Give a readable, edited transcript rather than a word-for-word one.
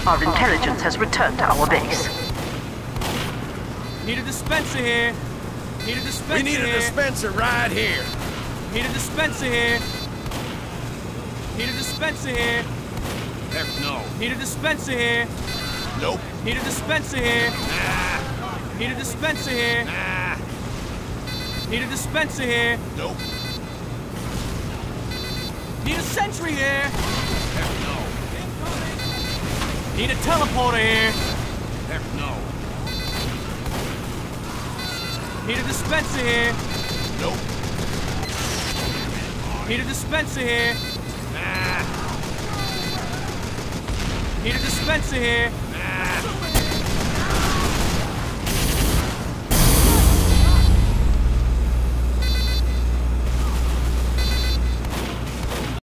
Our intelligence has returned to our base. Need a dispenser here. Need a dispenser We need a dispenser right here. Need a dispenser here. Need a dispenser here. Heck no. Need a dispenser here. Nope. Need a dispenser here. Nah. Need a dispenser here. Nah. Need a dispenser here. Nope. Need a sentry here. Heck no. Need a teleporter here. Heck no. Need a dispenser here. Nope. Need a dispenser here. Nah. Need a dispenser here.